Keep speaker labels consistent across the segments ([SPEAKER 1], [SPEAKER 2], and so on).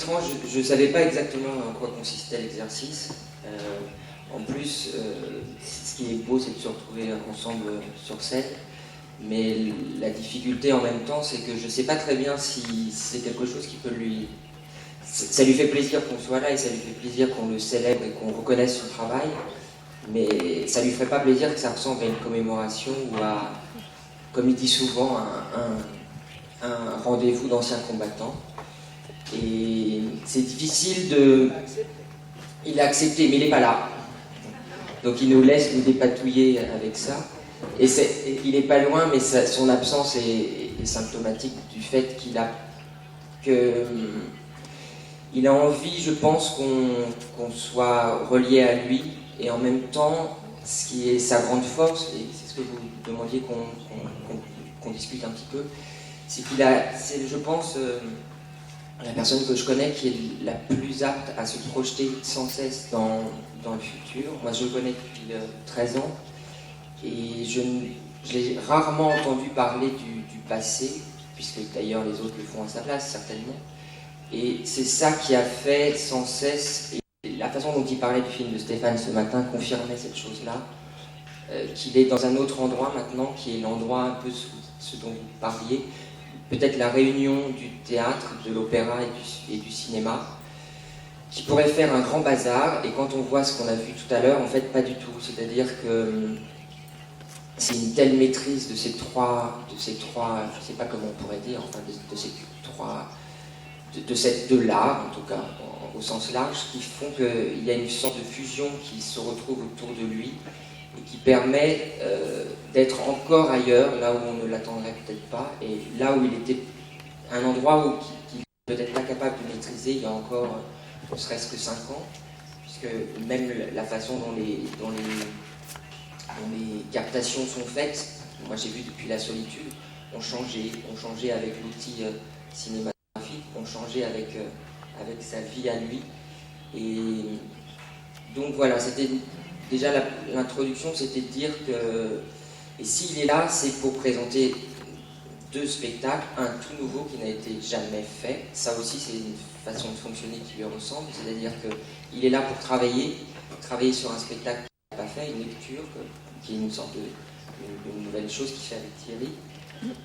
[SPEAKER 1] étrange, je ne savais pas exactement en quoi consistait l'exercice. En plus, ce qui est beau, c'est de se retrouver ensemble sur scène. Mais la difficulté en même temps, c'est que je ne sais pas très bien si c'est quelque chose qui peut lui... Ça lui fait plaisir qu'on soit là et ça lui fait plaisir qu'on le célèbre et qu'on reconnaisse son travail. Mais ça lui ferait pas plaisir que ça ressemble à une commémoration ou à, comme il dit souvent, un rendez-vous d'anciens combattants. Et c'est difficile de... Il a accepté, mais il n'est pas là. Donc il nous laisse nous dépatouiller avec ça. Et il n'est pas loin, mais son absence est symptomatique du fait qu'il a envie, je pense, qu'on soit relié à lui. Et en même temps, ce qui est sa grande force, et c'est ce que vous demandiez qu'on discute un petit peu, c'est c'est, je pense, la personne que je connais qui est la plus apte à se projeter sans cesse dans le futur. Moi, je le connais depuis 13 ans. Et je l'ai rarement entendu parler du passé, puisque d'ailleurs les autres le font à sa place, certainement. Et c'est ça qui a fait sans cesse, et la façon dont il parlait du film de Stéphane ce matin confirmait cette chose-là, qu'il est dans un autre endroit maintenant, qui est l'endroit un peu ce dont vous parliez, peut-être la réunion du théâtre, de l'opéra et du cinéma, qui pourrait faire un grand bazar, et quand on voit ce qu'on a vu tout à l'heure, en fait pas du tout. C'est-à-dire que c'est une telle maîtrise de ces trois, je sais pas comment on pourrait dire, enfin de ces trois, de l'art en tout cas, au sens large, qui font qu'il y a une sorte de fusion qui se retrouve autour de lui et qui permet d'être encore ailleurs, là où on ne l'attendrait peut-être pas, et là où il était un endroit qu'il n'est peut-être pas capable de maîtriser il y a encore ne serait-ce que 5 ans, puisque même la façon dont les captations sont faites, moi j'ai vu depuis La Solitude, ont changé avec l'outil cinématographique, ont changé avec sa vie à lui. Et donc voilà, c'était déjà l'introduction, c'était de dire que, et s'il est là, c'est pour présenter 2 spectacles, un tout nouveau qui n'a été jamais fait. Ça aussi, c'est une façon de fonctionner qui lui ressemble, c'est-à-dire qu'il est là pour travailler sur un spectacle qu'il n'a pas fait, une lecture, qui est une sorte de nouvelle chose qu'il fait avec Thierry,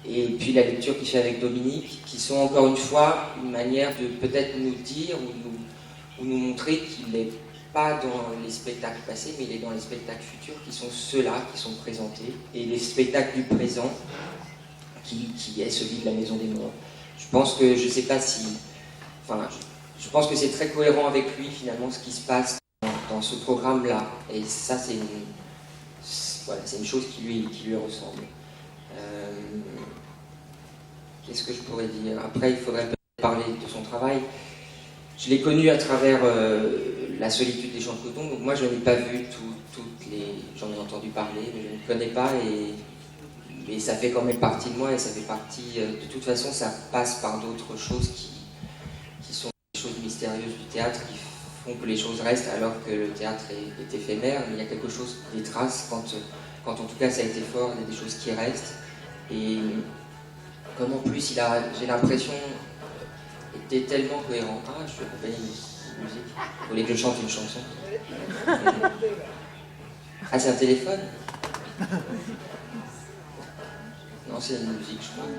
[SPEAKER 1] et puis la lecture qu'il fait avec Dominique, qui sont encore une fois une manière de peut-être nous dire ou nous montrer qu'il n'est pas dans les spectacles passés, mais il est dans les spectacles futurs, qui sont ceux-là qui sont présentés, et les spectacles du présent, qui est celui de la Maison des Morts. Je pense que, je sais pas si... Enfin, je pense que c'est très cohérent avec lui, finalement, ce qui se passe dans ce programme-là. Et ça, c'est une chose qui lui ressemble. Qu'est-ce que je pourrais dire? Après, il faudrait peut-être parler de son travail. Je l'ai connu à travers La Solitude des Champs de Coton. Donc moi, je n'ai pas vu toutes les... J'en ai entendu parler, mais je ne connais pas. Mais ça fait quand même partie de moi et ça fait partie... de toute façon, ça passe par d'autres choses qui sont des choses mystérieuses du théâtre, qui font que les choses restent alors que le théâtre est éphémère. Mais il y a quelque chose, des traces, quand en tout cas ça a été fort, il y a des choses qui restent. Et comme en plus, j'ai l'impression, était tellement cohérent. Ah, je suis accompagné de musique. Vous voulez que je chante une chanson? Ah, c'est un téléphone? Non, c'est une musique, je crois.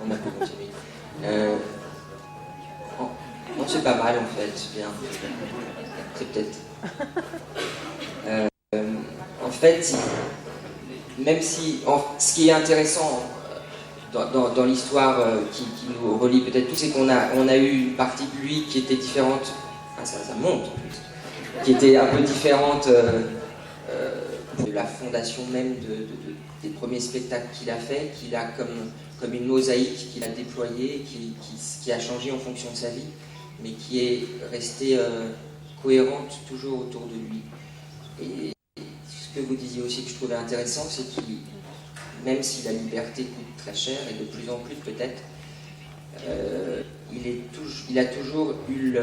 [SPEAKER 1] On a pu continuer. Non, c'est pas mal en fait, c'est bien. C'est peut-être. En fait, même si. Ce qui est intéressant dans l'histoire qui nous relie peut-être tous, c'est qu'on a eu une partie de lui qui était différente. Ah, ça monte en plus. Qui était un peu différente. De la fondation même des premiers spectacles qu'il a fait, qu'il a comme une mosaïque qu'il a déployée, qui a changé en fonction de sa vie, mais qui est restée cohérente toujours autour de lui. Et ce que vous disiez aussi que je trouvais intéressant, c'est qu'il, même si la liberté coûte très cher, et de plus en plus peut-être, il a toujours eu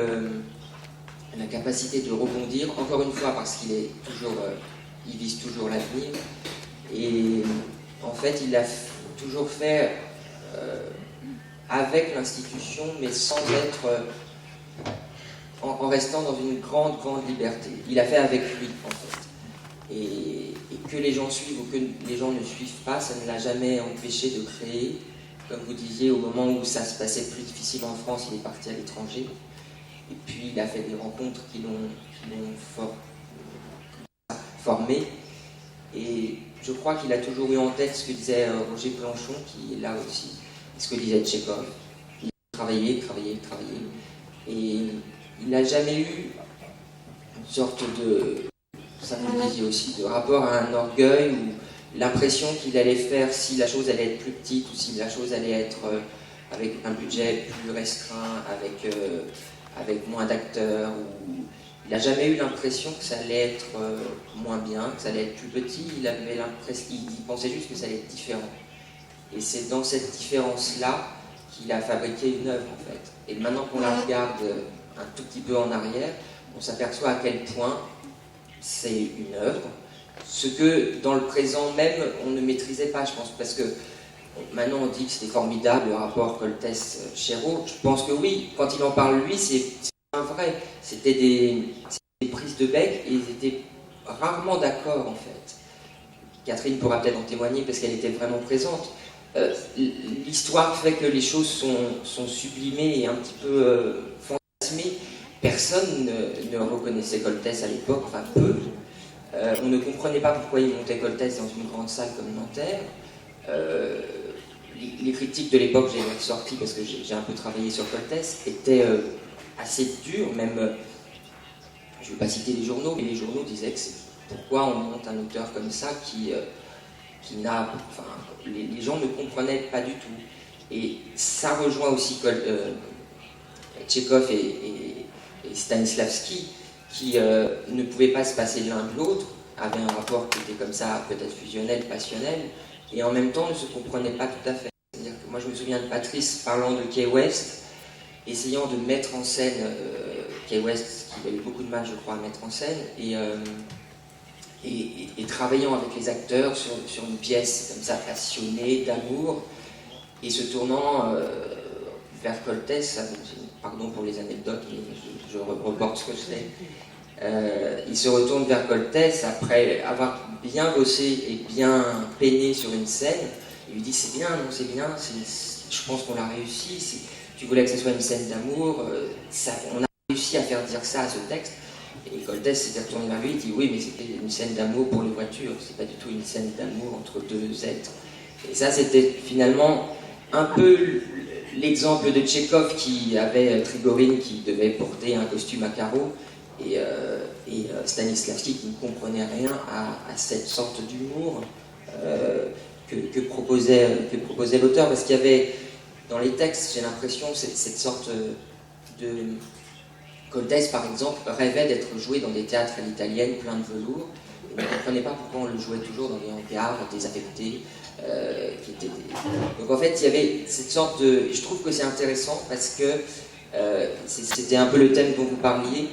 [SPEAKER 1] la capacité de rebondir, encore une fois parce qu'il est toujours... il vise toujours l'avenir, et en fait il a toujours fait avec l'institution, mais sans être... en restant dans une grande liberté. Il a fait avec lui, en fait. Et que les gens suivent ou que les gens ne suivent pas, ça ne l'a jamais empêché de créer. Comme vous disiez, au moment où ça se passait plus difficilement en France, il est parti à l'étranger. Et puis il a fait des rencontres qui l'ont formé. Et je crois qu'il a toujours eu en tête ce que disait Roger Planchon, qui est là aussi, ce que disait Tchekhov. Il a travaillé. Et il n'a jamais eu une sorte de, ça vous le disiez aussi, de rapport à un orgueil ou l'impression qu'il allait faire si la chose allait être plus petite ou si la chose allait être avec un budget plus restreint, avec moins d'acteurs. Il n'a jamais eu l'impression que ça allait être moins bien, que ça allait être plus petit. Il pensait juste que ça allait être différent. Et c'est dans cette différence-là qu'il a fabriqué une œuvre, en fait. Et maintenant qu'on la regarde un tout petit peu en arrière, on s'aperçoit à quel point c'est une œuvre, ce que dans le présent même on ne maîtrisait pas, je pense, parce que maintenant on dit que c'était formidable le rapport Coltès-Chéreau. Je pense que oui, quand il en parle lui, c'est un vrai. C'était des prises de bec et ils étaient rarement d'accord, en fait. Catherine pourra peut-être en témoigner parce qu'elle était vraiment présente. L'histoire fait que les choses sont sublimées et un petit peu fantasmées. Personne ne reconnaissait Coltès à l'époque, enfin peu. On ne comprenait pas pourquoi il montait Coltès dans une grande salle comme Nanterre. Les critiques de l'époque, j'ai ressorti parce que j'ai un peu travaillé sur Coltès, étaient assez dures, même, je ne vais pas citer les journaux, mais les journaux disaient que c'est pourquoi on monte un auteur comme ça qui n'a... Enfin, les gens ne comprenaient pas du tout. Et ça rejoint aussi Tchekhov et Stanislavski, qui ne pouvaient pas se passer l'un de l'autre, avaient un rapport qui était comme ça, peut-être fusionnel, passionnel, et en même temps ne se comprenaient pas tout à fait. C'est-à-dire que moi je me souviens de Patrice parlant de Kay West, essayant de mettre en scène Kay West, qui avait eu beaucoup de mal, je crois, à mettre en scène, et travaillant avec les acteurs sur une pièce comme ça, passionnée, d'amour, et se tournant vers Coltès, pardon pour les anecdotes, mais je reporte ce que je sais. Il se retourne vers Coltès après avoir bien bossé et bien peiné sur une scène. Il lui dit c'est bien, non c'est bien, je pense qu'on l'a réussi. Tu voulais que ce soit une scène d'amour, on a réussi à faire dire ça à ce texte. Et Coltès s'était retourné vers lui et dit oui mais c'était une scène d'amour pour les voitures, c'est pas du tout une scène d'amour entre deux êtres. Et ça c'était finalement un peu l'exemple de Tchekhov qui avait Trigorine qui devait porter un costume à carreaux et Stanislavski qui ne comprenait rien à cette sorte d'humour que proposait l'auteur, parce qu'il y avait dans les textes, j'ai l'impression, cette sorte de... Coltès, par exemple, rêvait d'être joué dans des théâtres à l'italienne plein de velours. Il ne comprenait pas pourquoi on le jouait toujours dans des hangars désaffectés. Donc en fait, il y avait cette sorte de... Je trouve que c'est intéressant parce que c'était un peu le thème dont vous parliez.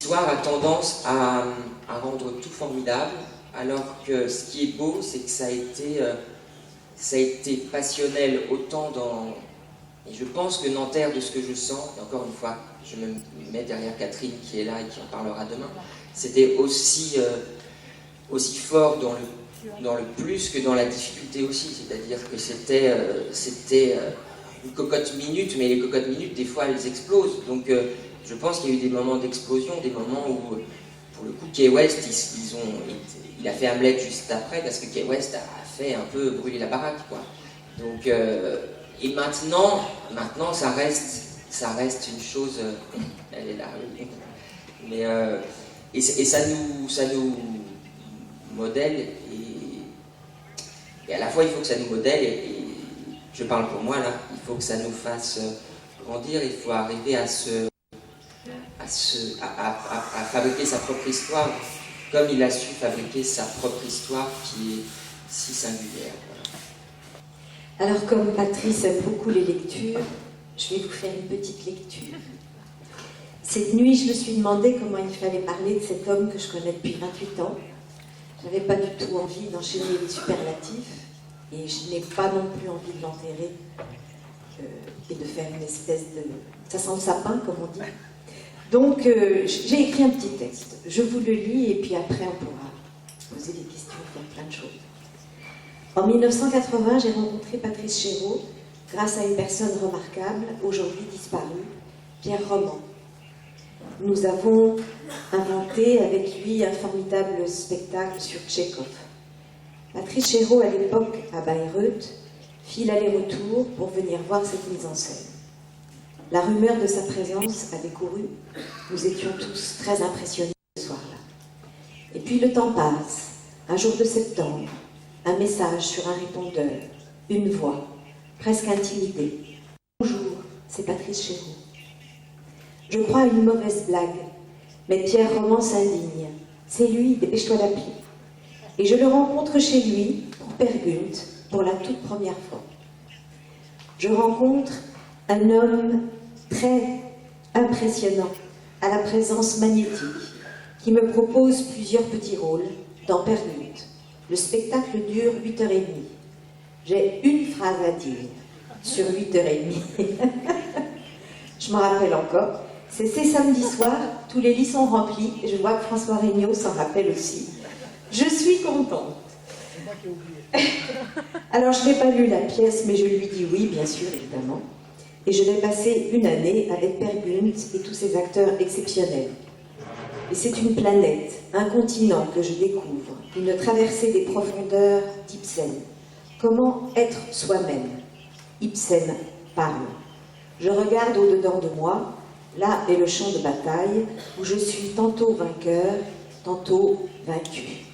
[SPEAKER 1] L'histoire a tendance à rendre tout formidable, alors que ce qui est beau, c'est que ça a été passionnel autant dans... Et je pense que Nanterre, de ce que je sens, et encore une fois, je me mets derrière Catherine qui est là et qui en parlera demain, c'était aussi fort dans le plus que dans la difficulté aussi. C'est-à-dire que c'était une cocotte minute, mais les cocottes minutes, des fois, elles explosent. Donc je pense qu'il y a eu des moments d'explosion, des moments où, pour le coup, Kay West, il a fait Hamlet juste après, parce que Kay West a fait un peu brûler la baraque, quoi. Donc... Et maintenant, ça reste une chose. Elle est là, oui. Mais et ça nous modèle et à la fois il faut que ça nous modèle et je parle pour moi là. Il faut que ça nous fasse grandir. Il faut arriver à fabriquer sa propre histoire, comme il a su fabriquer sa propre histoire qui est si singulière.
[SPEAKER 2] Alors, comme Patrice aime beaucoup les lectures, je vais vous faire une petite lecture. Cette nuit, je me suis demandé comment il fallait parler de cet homme que je connais depuis 28 ans. Je n'avais pas du tout envie d'enchaîner les superlatifs. Et je n'ai pas non plus envie de l'enterrer et de faire une espèce de... Ça sent le sapin, comme on dit. Donc, j'ai écrit un petit texte. Je vous le lis et puis après, on pourra poser des questions, faire plein de choses. En 1980, j'ai rencontré Patrice Chéreau grâce à une personne remarquable, aujourd'hui disparue, Pierre Roman. Nous avons inventé avec lui un formidable spectacle sur Tchekhov. Patrice Chéreau, à l'époque, à Bayreuth, fit l'aller-retour pour venir voir cette mise en scène. La rumeur de sa présence avait couru. Nous étions tous très impressionnés ce soir-là. Et puis le temps passe. Un jour de septembre, un message sur un répondeur, une voix, presque intimidée. Bonjour, c'est Patrice Chéreau. Je crois à une mauvaise blague, mais Pierre Roman s'indigne. C'est lui, dépêche-toi d'appeler. Et je le rencontre chez lui, pour Peer Gynt, pour la toute première fois. Je rencontre un homme très impressionnant, à la présence magnétique, qui me propose plusieurs petits rôles dans Peer Gynt. Le spectacle dure 8h30. J'ai une phrase à dire sur 8h30. Je m'en rappelle encore. C'est samedi soir, tous les lits sont remplis, et je vois que François Regnault s'en rappelle aussi. Je suis contente.
[SPEAKER 3] C'est moi qui ai oublié.
[SPEAKER 2] Alors, je n'ai pas lu la pièce, mais je lui dis oui, bien sûr, évidemment. Et je vais passer une année avec Peer Gynt et tous ces acteurs exceptionnels. Et c'est une planète, un continent que je découvre, une traversée des profondeurs d'Ibsen. Comment être soi-même? Ibsen parle. Je regarde au-dedans de moi, là est le champ de bataille, où je suis tantôt vainqueur, tantôt vaincu.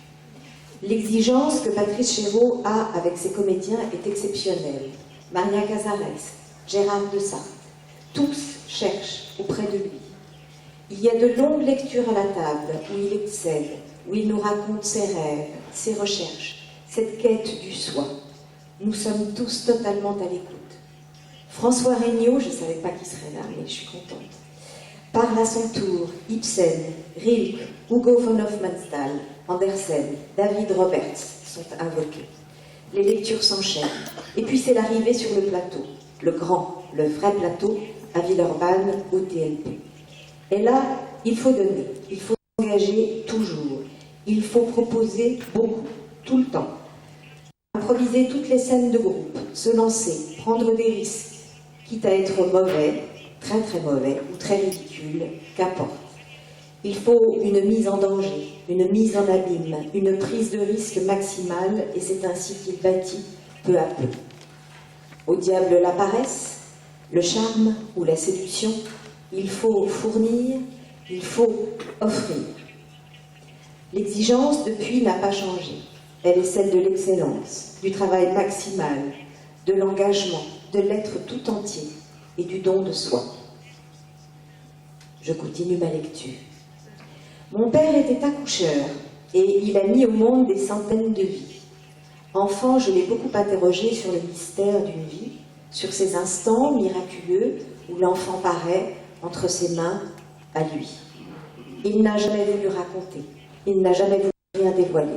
[SPEAKER 2] L'exigence que Patrice Chéreau a avec ses comédiens est exceptionnelle. Maria Casares, Gérard de Sarthe, tous cherchent auprès de lui. Il y a de longues lectures à la table où il excelle, où il nous raconte ses rêves, ses recherches, cette quête du soi. Nous sommes tous totalement à l'écoute. François Regnault, je ne savais pas qu'il serait là, mais je suis contente, parle à son tour. Ibsen, Rilke, Hugo von Hofmannsthal, Andersen, David Roberts sont invoqués. Les lectures s'enchaînent. Et puis c'est l'arrivée sur le plateau, le grand, le vrai plateau, à Villeurbanne, au TLP. Et là, il faut donner, il faut s'engager toujours, il faut proposer beaucoup, tout le temps. Improviser toutes les scènes de groupe, se lancer, prendre des risques, quitte à être mauvais, très très mauvais, ou très ridicule, qu'importe. Il faut une mise en danger, une mise en abîme, une prise de risque maximale, et c'est ainsi qu'il bâtit peu à peu. Au diable la paresse, le charme ou la séduction, il faut fournir, il faut offrir. L'exigence, depuis, n'a pas changé. Elle est celle de l'excellence, du travail maximal, de l'engagement, de l'être tout entier et du don de soi. Je continue ma lecture. Mon père était accoucheur et il a mis au monde des centaines de vies. Enfant, je l'ai beaucoup interrogé sur le mystère d'une vie, sur ces instants miraculeux où l'enfant paraît entre ses mains à lui. Il n'a jamais voulu raconter, il n'a jamais voulu rien dévoiler.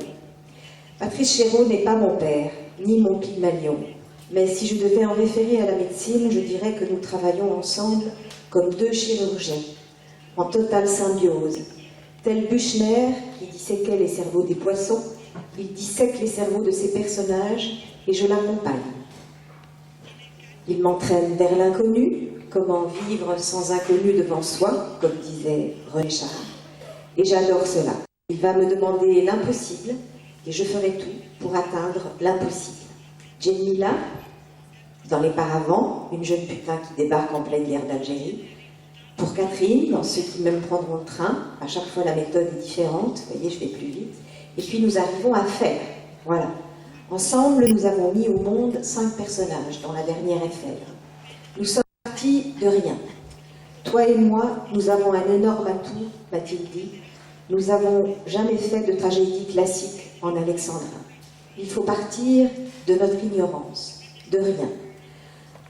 [SPEAKER 2] Patrice Chéreau n'est pas mon père, ni mon Pygmalion, mais si je devais en référer à la médecine, je dirais que nous travaillons ensemble comme deux chirurgiens, en totale symbiose. Tel Büchner, qui disséquait les cerveaux des poissons, il dissèque les cerveaux de ses personnages et je l'accompagne. Il m'entraîne vers l'inconnu, comment vivre sans inconnu devant soi, comme disait René Char. Et j'adore cela. Il va me demander l'impossible et je ferai tout pour atteindre l'impossible. Djemila, dans Les Paravents, une jeune putain qui débarque en pleine guerre d'Algérie. Pour Catherine, dans Ceux qui me prendront le train, à chaque fois la méthode est différente, vous voyez, je vais plus vite. Et puis nous arrivons à faire, voilà. Ensemble, nous avons mis au monde 5 personnages dans La Dernière Eiffel. Nous sommes partis de rien. Toi et moi, nous avons un énorme atout, m'a-t-il dit. Nous n'avons jamais fait de tragédie classique en alexandrin. Il faut partir de notre ignorance, de rien.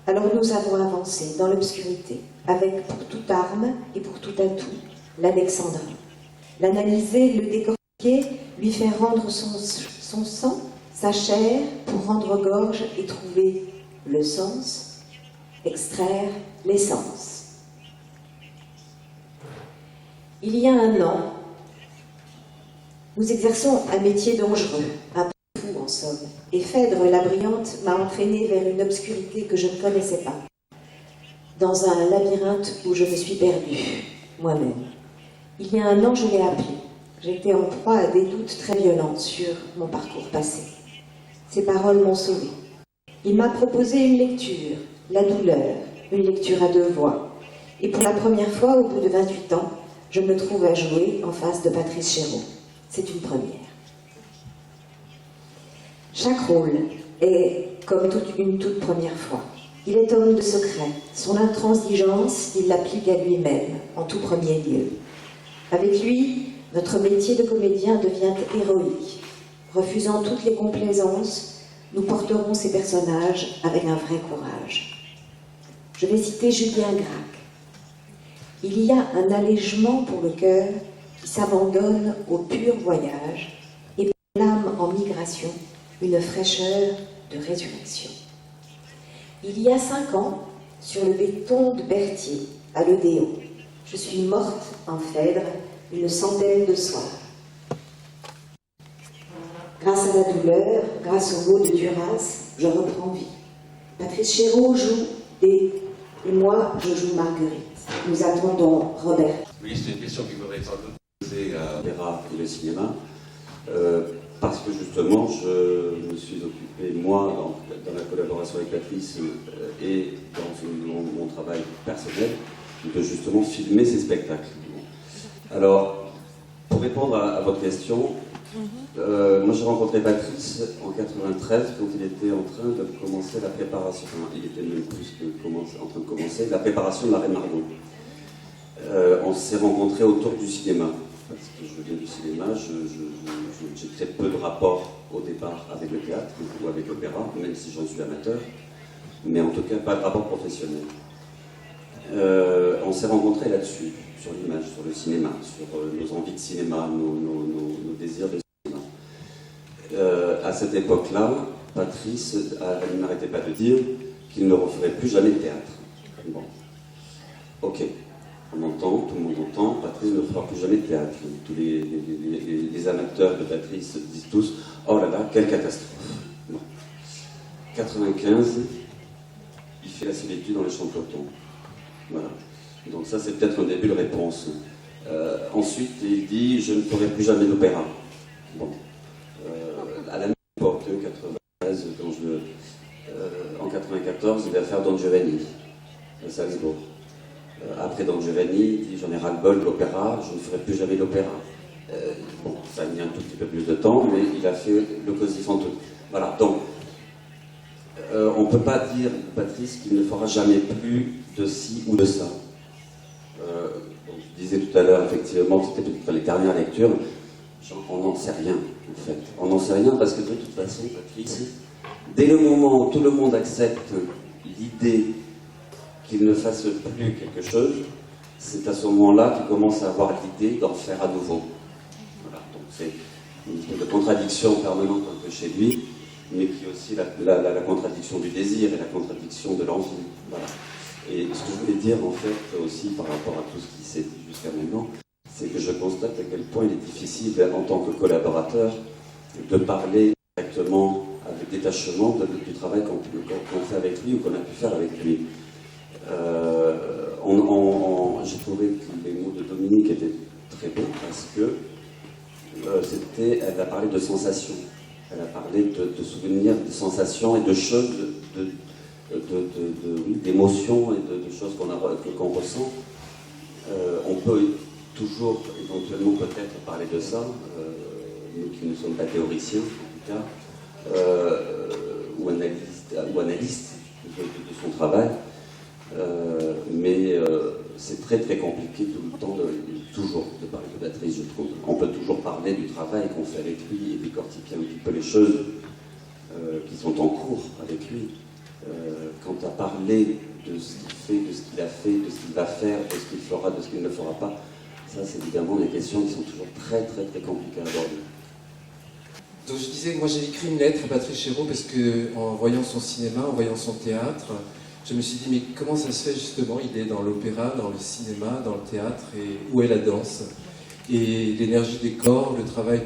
[SPEAKER 2] Alors nous avons avancé dans l'obscurité, avec pour toute arme et pour tout atout, l'alexandrin. L'analyser, le décortiquer, lui faire rendre son sang, sa chair pour rendre gorge et trouver le sens, extraire l'essence. Il y a un an, nous exerçons un métier dangereux, un peu fou en somme, et Phèdre la brillante m'a entraînée vers une obscurité que je ne connaissais pas, dans un labyrinthe où je me suis perdue, moi-même. Il y a un an, je l'ai appelé. J'étais en proie à des doutes très violents sur mon parcours passé. Ses paroles m'ont sauvée. Il m'a proposé une lecture, La douleur, une lecture à 2 voix. Et pour la première fois, au bout de 28 ans, je me trouve à jouer en face de Patrice Chéreau. C'est une première. Chaque rôle est comme une toute première fois. Il est homme de secret. Son intransigeance, il l'applique à lui-même, en tout premier lieu. Avec lui, notre métier de comédien devient héroïque. Refusant toutes les complaisances, nous porterons ces personnages avec un vrai courage. Je vais citer Julien Gracq. Il y a un allègement pour le cœur qui s'abandonne au pur voyage et pour l'âme en migration, une fraîcheur de résurrection. Il y a 5 ans, sur le béton de Berthier, à l'Odéon, je suis morte en Phèdre une centaine de soirs. Grâce à la douleur, grâce aux mots de Duras, je reprends vie. Patrice Chéreau joue et moi, je joue Marguerite. Nous attendons Robert.
[SPEAKER 4] Oui, c'est une question qui m'aurait sans doute posée à l'opéra et le cinéma, parce que justement, je me suis occupé, moi, dans la collaboration avec Patrice et dans mon travail personnel, de justement filmer ces spectacles. Alors, pour répondre à votre question, moi j'ai rencontré Patrice en 93 quand il était en train de commencer la préparation, enfin, il était même plus que en train de commencer la préparation de la Reine Margot. On s'est rencontrés autour du cinéma, parce que je viens du cinéma, j'ai très peu de rapport au départ avec le théâtre ou avec l'opéra, même si j'en suis amateur, mais en tout cas pas de rapport professionnel. On s'est rencontrés là-dessus, sur l'image, sur le cinéma, sur nos envies de cinéma, nos désirs de cinéma. À cette époque-là, Patrice n'arrêtait pas de dire qu'il ne referait plus jamais de théâtre. Bon. Ok, on entend, tout le monde entend, Patrice ne fera plus jamais de théâtre. Tous les amateurs de Patrice disent tous, oh là là, quelle catastrophe. Bon. 95, il fait la solitude dans les champs de coton. Voilà. Donc ça, c'est peut-être un début de réponse. Ensuite, il dit, je ne ferai plus jamais d'opéra. Bon. À la même époque, 93, en 94, il va faire Don Giovanni, à Salzbourg. Après Don Giovanni, il dit, j'en ai ras-le-bol de l'opéra, je ne ferai plus jamais d'opéra. Bon, ça a mis un tout petit peu plus de temps, mais il a fait le Così fan tutte. Voilà, donc, on ne peut pas dire, Patrice, qu'il ne fera jamais plus de ci ou de ça. Je disais tout à l'heure, effectivement, c'était peut-être les dernières lectures, on n'en sait rien, en fait. On n'en sait rien parce que de toute façon, Patrice, dès le moment où tout le monde accepte l'idée qu'il ne fasse plus quelque chose, c'est à ce moment-là qu'il commence à avoir l'idée d'en faire à nouveau. Voilà, donc c'est une espèce de contradiction permanente un peu chez lui, mais qui est aussi la contradiction du désir et la contradiction de l'envie. Voilà. Et ce que je voulais dire, en fait, aussi par rapport à tout ce qui s'est dit jusqu'à maintenant, c'est que je constate à quel point il est difficile, en tant que collaborateur, de parler directement avec détachement du travail qu'on fait avec lui ou qu'on a pu faire avec lui. J'ai trouvé que les mots de Dominique étaient très bons parce que elle a parlé de sensations, elle a parlé de souvenirs, de sensations et de choses, d'émotions et de choses qu'on ressent. On peut toujours, éventuellement, peut-être parler de ça, nous qui ne sommes pas théoriciens, en tout cas, ou analystes de son travail, mais c'est très très compliqué tout le temps toujours de parler de Patrice, je trouve. On peut toujours parler du travail qu'on fait avec lui et décortiquer un petit peu les choses qui sont en cours avec lui. Quant à parler de ce qu'il fait, de ce qu'il a fait, de ce qu'il va faire, de ce qu'il fera, de ce qu'il ne fera pas, ça c'est évidemment des questions qui sont toujours très très très compliquées à aborder.
[SPEAKER 5] Donc je disais, moi j'ai écrit une lettre à Patrice Chéreau parce que en voyant son cinéma, en voyant son théâtre, je me suis dit mais comment ça se fait justement, il est dans l'opéra, dans le cinéma, dans le théâtre, et où est la danse? Et l'énergie des corps, le travail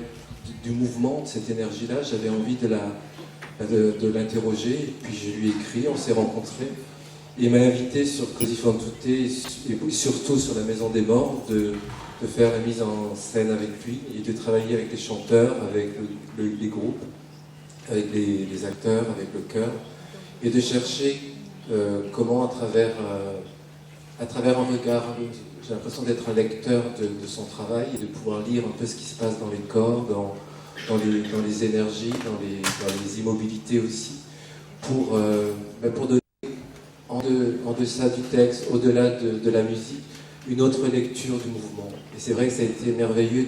[SPEAKER 5] du mouvement, de cette énergie-là, j'avais envie de l'interroger, et puis je lui ai écrit, on s'est rencontrés, et il m'a invité sur Così fan tutte, et surtout sur La Maison des Morts, de faire la mise en scène avec lui et de travailler avec les chanteurs, avec les groupes, avec les acteurs, avec le chœur, et de chercher comment, à travers un regard, j'ai l'impression d'être un lecteur de son travail et de pouvoir lire un peu ce qui se passe dans les corps, dans les énergies, dans les immobilités aussi, pour donner en deçà du texte, au-delà de la musique, une autre lecture du mouvement. Et c'est vrai que ça a été merveilleux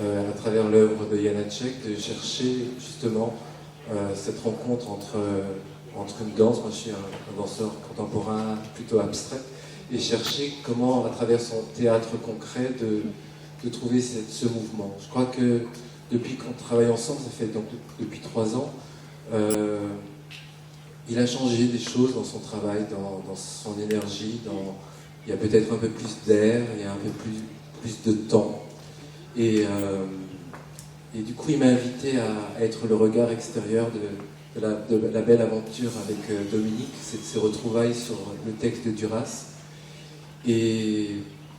[SPEAKER 5] à travers l'œuvre de Janacek, de chercher justement cette rencontre entre une danse, moi je suis un danseur contemporain plutôt abstrait, et chercher comment, à travers son théâtre concret, de trouver ce mouvement. Je crois que depuis qu'on travaille ensemble, ça fait donc depuis 3 ans, il a changé des choses dans son travail, dans son énergie, il y a peut-être un peu plus d'air, il y a un peu plus de temps. Et du coup, il m'a invité à être le regard extérieur de la belle aventure avec Dominique, ces retrouvailles sur le texte de Duras. Et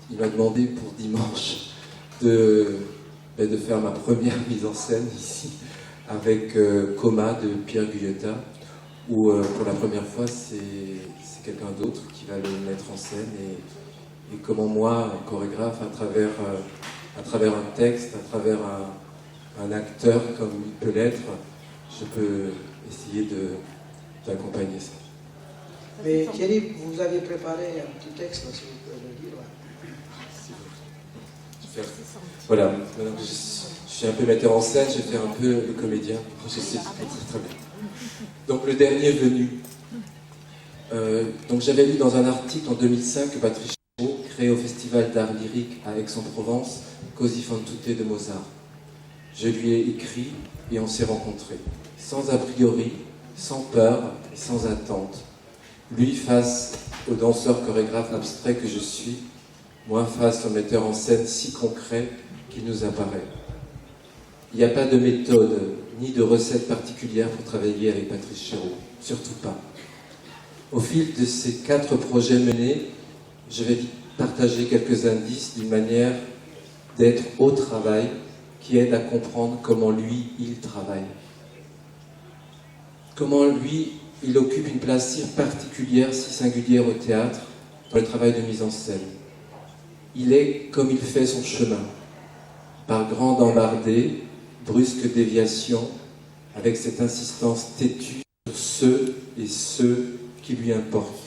[SPEAKER 5] il m'a demandé pour dimanche de faire ma première mise en scène ici avec Coma de Pierre Guyetta, où pour la première fois c'est quelqu'un d'autre qui va le mettre en scène, et comment moi, chorégraphe, à travers un texte, à travers un acteur comme il peut l'être, je peux essayer d'accompagner ça.
[SPEAKER 3] Mais Thierry, vous avez préparé un petit texte, si vous pouvez le dire. Ouais.
[SPEAKER 5] Voilà, maintenant que je suis un peu metteur en scène, je fais un peu le comédien. Je sais, très bien. Donc le dernier venu. Donc j'avais lu dans un article en 2005 que Patrice Chéreau créait au Festival d'art lyrique à Aix-en-Provence Così fan tutte de Mozart. Je lui ai écrit et on s'est rencontrés, sans a priori, sans peur, sans attente. Lui face au danseur chorégraphe abstrait que je suis, moi face au metteur en scène si concret qu'il nous apparaît. Il n'y a pas de méthode ni de recette particulière pour travailler avec Patrice Chéreau, surtout pas. Au fil de ces 4 projets menés, je vais partager quelques indices d'une manière d'être au travail qui aide à comprendre comment lui, il travaille. Comment lui, il occupe une place si particulière, si singulière au théâtre, dans le travail de mise en scène. Il est comme il fait son chemin, par grandes embardées, brusques déviations, avec cette insistance têtue sur ceux et ceux qui lui importent.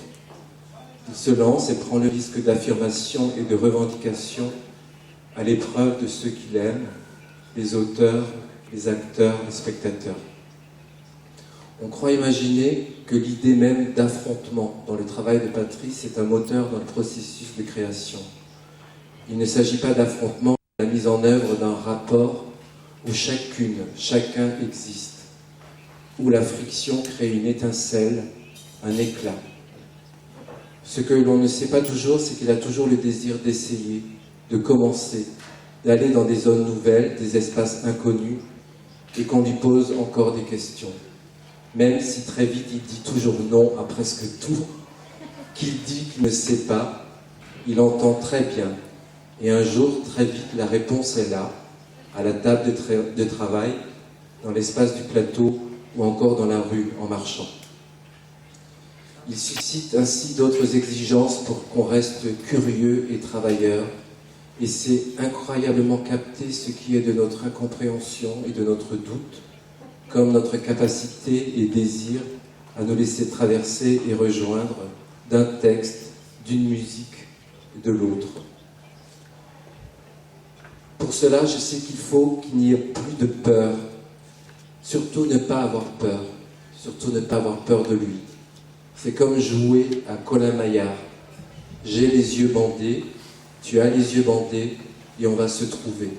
[SPEAKER 5] Il se lance et prend le risque d'affirmation et de revendication à l'épreuve de ceux qu'il aime, les auteurs, les acteurs, les spectateurs. On croit imaginer que l'idée même d'affrontement dans le travail de Patrice est un moteur dans le processus de création. Il ne s'agit pas d'affrontement, mais de la mise en œuvre d'un rapport où chacun existe, où la friction crée une étincelle, un éclat. Ce que l'on ne sait pas toujours, c'est qu'il a toujours le désir d'essayer, de commencer, d'aller dans des zones nouvelles, des espaces inconnus, et qu'on lui pose encore des questions. Même si très vite il dit toujours non à presque tout, qu'il dit qu'il ne sait pas, il entend très bien. Et un jour, très vite, la réponse est là, à la table de travail, dans l'espace du plateau ou encore dans la rue en marchant. Il suscite ainsi d'autres exigences pour qu'on reste curieux et travailleur, et c'est incroyablement capter ce qui est de notre incompréhension et de notre doute, comme notre capacité et désir à nous laisser traverser et rejoindre d'un texte, d'une musique et de l'autre. Pour cela, je sais qu'il faut qu'il n'y ait plus de peur. Surtout ne pas avoir peur. Surtout ne pas avoir peur de lui. C'est comme jouer à Colin Maillard. J'ai les yeux bandés, tu as les yeux bandés, et on va se trouver.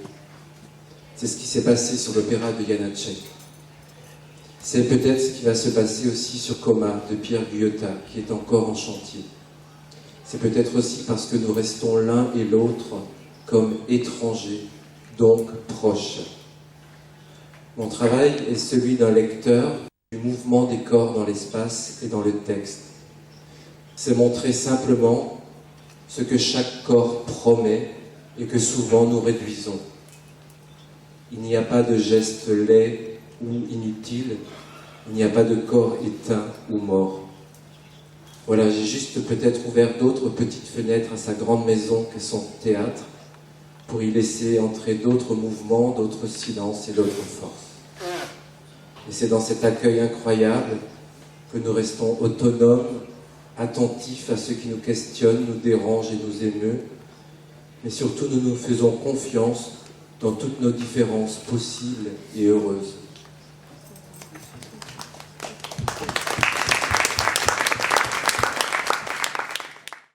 [SPEAKER 5] C'est ce qui s'est passé sur l'opéra de Janáček. C'est peut-être ce qui va se passer aussi sur Coma de Pierre Guyota, qui est encore en chantier. C'est peut-être aussi parce que nous restons l'un et l'autre comme étrangers, donc proches. Mon travail est celui d'un lecteur du mouvement des corps dans l'espace et dans le texte. C'est montrer simplement ce que chaque corps promet et que souvent nous réduisons. Il n'y a pas de geste laid ou inutile, il n'y a pas de corps éteint ou mort. Voilà, j'ai juste peut-être ouvert d'autres petites fenêtres à sa grande maison qu'est son théâtre, pour y laisser entrer d'autres mouvements, d'autres silences et d'autres forces. Et c'est dans cet accueil incroyable que nous restons autonomes, attentifs à ce qui nous questionne, nous dérange et nous émeut, mais surtout nous nous faisons confiance dans toutes nos différences possibles et heureuses.